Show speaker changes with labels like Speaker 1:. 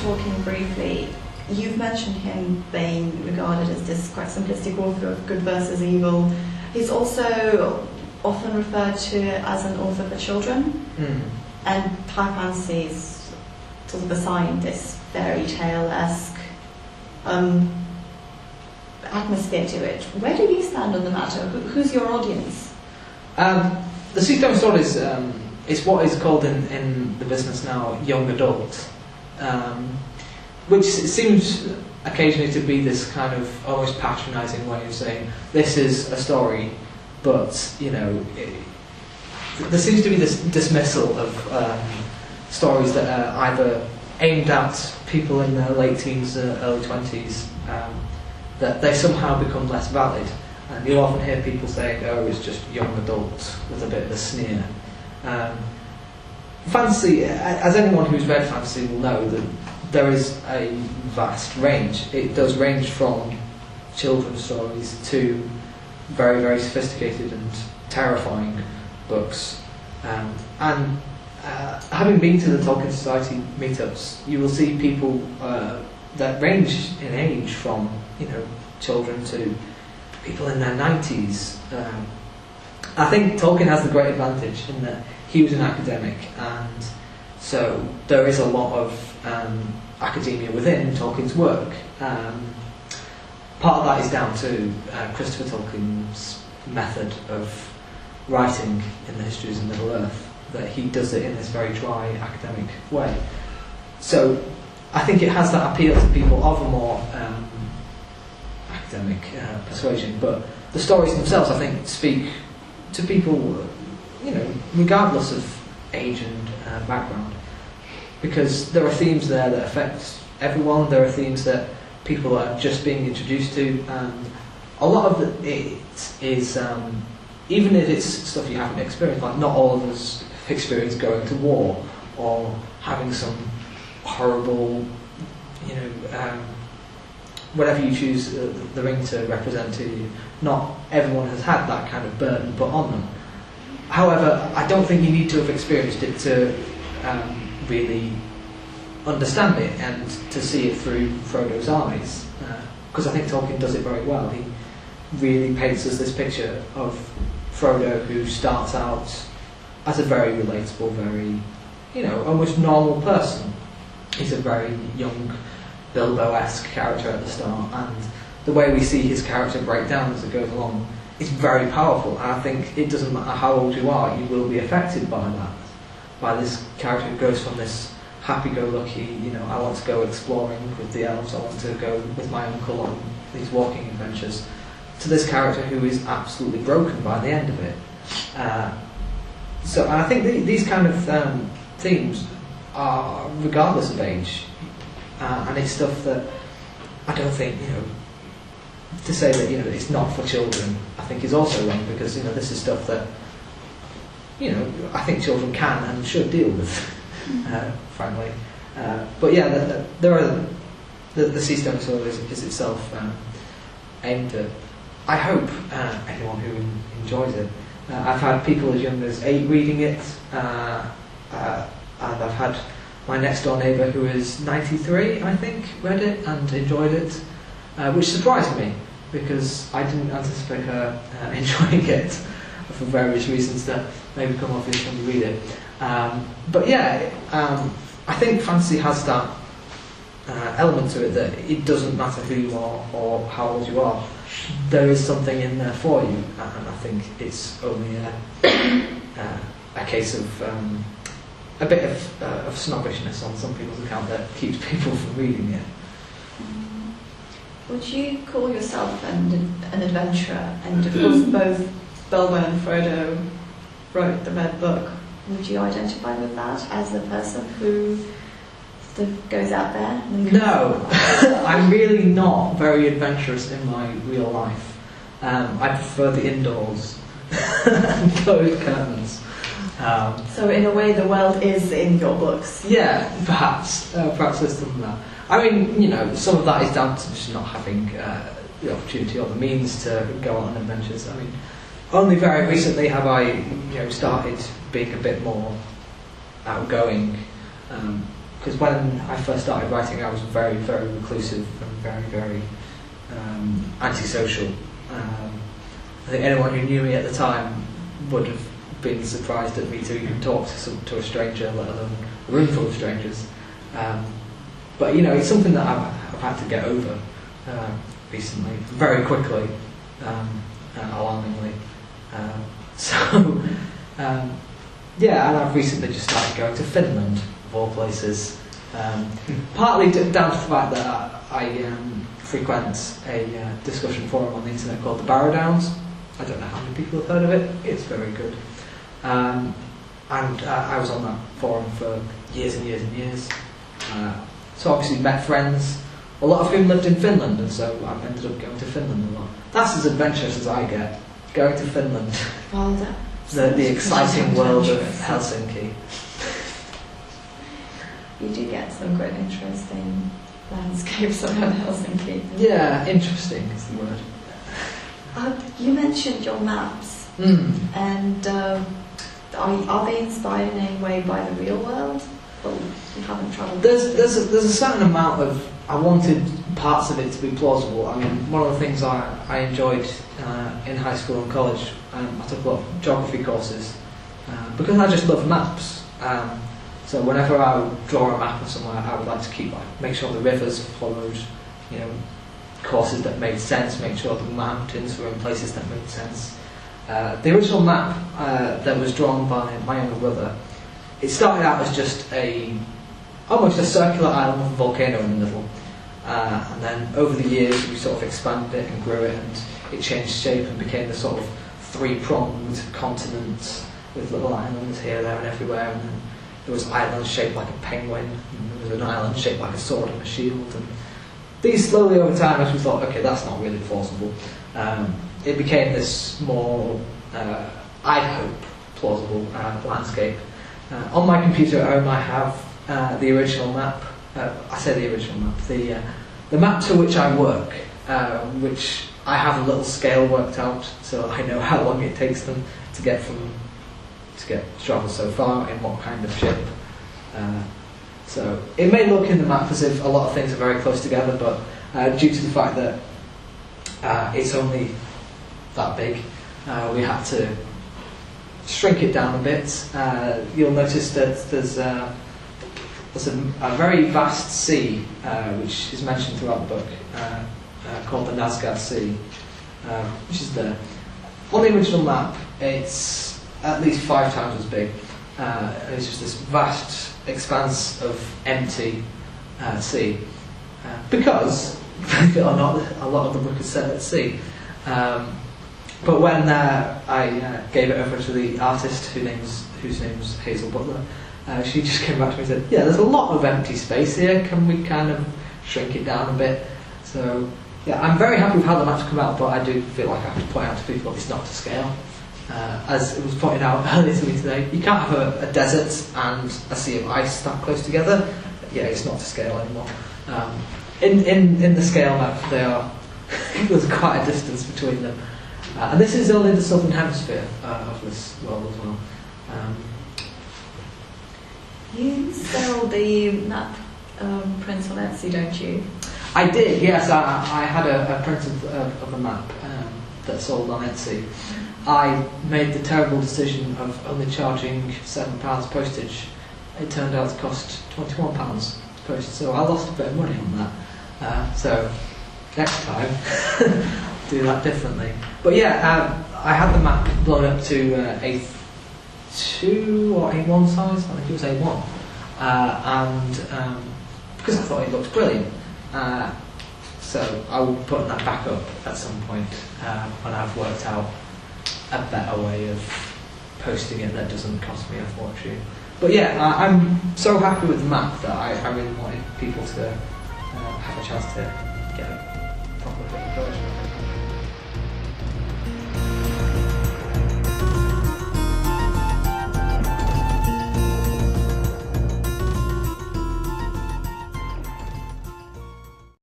Speaker 1: Tolkien briefly, you've mentioned him being regarded as this quite simplistic author of good versus evil. He's also often referred to as an author for children, and high fantasy is sort of assigned this fairy tale-esque atmosphere to it. Where do you stand on the matter? Who's your audience?
Speaker 2: The Seastone Stories is what is called in the business now young adult, which seems occasionally to be this kind of almost patronising way of saying this is a story, but you know, there seems to be this dismissal of stories that are either aimed at people in their late teens, early 20s, that they somehow become less valid. And you often hear people saying, oh, it's just young adult, with a bit of a sneer. Fantasy, as anyone who's read fantasy will know, that there is a vast range. It does range from children's stories to very, very sophisticated and terrifying books. Having been to the Tolkien Society meetups, you will see people that range in age from, you know, children to people in their 90s. I think Tolkien has the great advantage in that he was an academic, and so there is a lot of academia within Tolkien's work. Part of that is down to Christopher Tolkien's method of writing in the Histories of Middle-earth, that he does it in this very dry academic way. So I think it has that appeal to people of a more academic persuasion, but the stories themselves, I think, speak to people, you know, regardless of age and background, because there are themes there that affect everyone. There are themes that people are just being introduced to, and a lot of it is, even if it's stuff you haven't experienced, like not all of us experience going to war or having some horrible, you know, whatever you choose the ring to represent to you. Not everyone has had that kind of burden put on them. However, I don't think you need to have experienced it to really understand it and to see it through Frodo's eyes, because I think Tolkien does it very well. He really paints us this picture of Frodo, who starts out as a very relatable, very, you know, almost normal person. He's a very young Bilbo-esque character at the start, and the way we see his character break down as it goes along is very powerful. And I think it doesn't matter how old you are, you will be affected by that, by this character who goes from this happy-go-lucky, you know, I want to go exploring with the elves, I want to go with my uncle on these walking adventures, to this character who is absolutely broken by the end of it. So I think these kind of themes are regardless of age, and it's stuff that I don't think, you know, to say that, you know, it's not for children, I think is also wrong, because, you know, this is stuff that, you know, I think children can and should deal with, frankly. But yeah, there are the Seastone Stories is itself aimed at, I hope, anyone who enjoys it. I've had people as young as 8 reading it, and I've had my next door neighbour who is 93, I think, read it and enjoyed it, which surprised me, because I didn't anticipate her enjoying it for various reasons that maybe come obvious when you read it. But yeah, I think fantasy has that element to it, that it doesn't matter who you are or how old you are. There is something in there for you, and I think it's only a case of a bit of snobbishness on some people's account that keeps people from reading it.
Speaker 1: Would you call yourself an adventurer? And of course, both Bilbo and Frodo wrote the Red Book. Would you identify with that as a person who sort of goes out there?
Speaker 2: No, I'm really not very adventurous in my real life. I prefer the indoors and closed curtains.
Speaker 1: So in a way, the world is in your books.
Speaker 2: Yeah, perhaps there's some of that. I mean, you know, some of that is down to just not having the opportunity or the means to go on adventures. I mean, only very recently have I, you know, started being a bit more outgoing, because when I first started writing, I was very, very reclusive and very, very antisocial. I think anyone who knew me at the time would have been surprised at me to even talk to a stranger, let alone a room full of strangers. But you know, it's something that I've had to get over recently, very quickly, alarmingly. Yeah, and I've recently just started going to Finland, of all places. Partly down to the fact that I frequent a discussion forum on the internet called the Barrow Downs. I don't know how many people have heard of it. It's very good. And I was on that forum for years and years and years. So obviously met friends, a lot of whom lived in Finland, and so I ended up going to Finland a lot. That's as adventurous as I get, going to Finland.
Speaker 1: Well,
Speaker 2: the exciting world of Helsinki.
Speaker 1: You do get some quite interesting landscapes around Helsinki.
Speaker 2: Yeah, interesting is the word.
Speaker 1: You mentioned your maps, and are they inspired in any way by the real world? Well, you haven't travelled.
Speaker 2: There's a certain amount of. I wanted parts of it to be plausible. I mean, one of the things I enjoyed in high school and college, I took a lot of geography courses because I just love maps. So whenever I would draw a map of somewhere, I would like to make sure the rivers followed, you know, courses that made sense, make sure the mountains were in places that made sense. The original map that was drawn by my younger brother, it started out as just almost a circular island with a volcano in the middle. And then over the years we sort of expanded it and grew it, and it changed shape and became the sort of three-pronged continent with little islands here, there and everywhere. And then there was islands shaped like a penguin, and there was an island shaped like a sword and a shield. And these slowly over time, as we thought, okay, that's not really plausible, it became this more, I hope, plausible landscape. On my computer at home I have the original map. I say the original map, the map to which I work, which I have a little scale worked out, so I know how long it takes them to travel so far in what kind of ship. So it may look in the map as if a lot of things are very close together, but due to the fact that it's only that big, we had to shrink it down a bit. You'll notice that there's a very vast sea, which is mentioned throughout the book, called the Nazgad Sea, which is there. On the original map, it's at least 5 times as big. It's just this vast expanse of empty sea. Because, believe it or not, a lot of the book is set at sea. But when I gave it over to the artist whose name's Hazel Butler, she just came back to me and said, yeah, there's a lot of empty space here, can we kind of shrink it down a bit? So, yeah, I'm very happy with how the map's come out, but I do feel like I have to point out to people it's not to scale. As it was pointed out earlier to me today, you can't have a desert and a sea of ice that close together. Yeah, it's not to scale anymore. In the scale map, there's quite a distance between them. And this is only the southern hemisphere of this world as well.
Speaker 1: You sell the map prints on Etsy, don't you?
Speaker 2: I did, yes. I had a print of a map that sold on Etsy. I made the terrible decision of only charging £7 postage. It turned out to cost £21 to post, so I lost a bit of money on that. So next time, do that differently. But yeah, I had the map blown up to A2 or A1 size. I think it was A1, and because I thought it looked brilliant. So I will put that back up at some point when I've worked out a better way of posting it that doesn't cost me a fortune. But yeah, I'm so happy with the map that I really wanted people to have a chance to get it.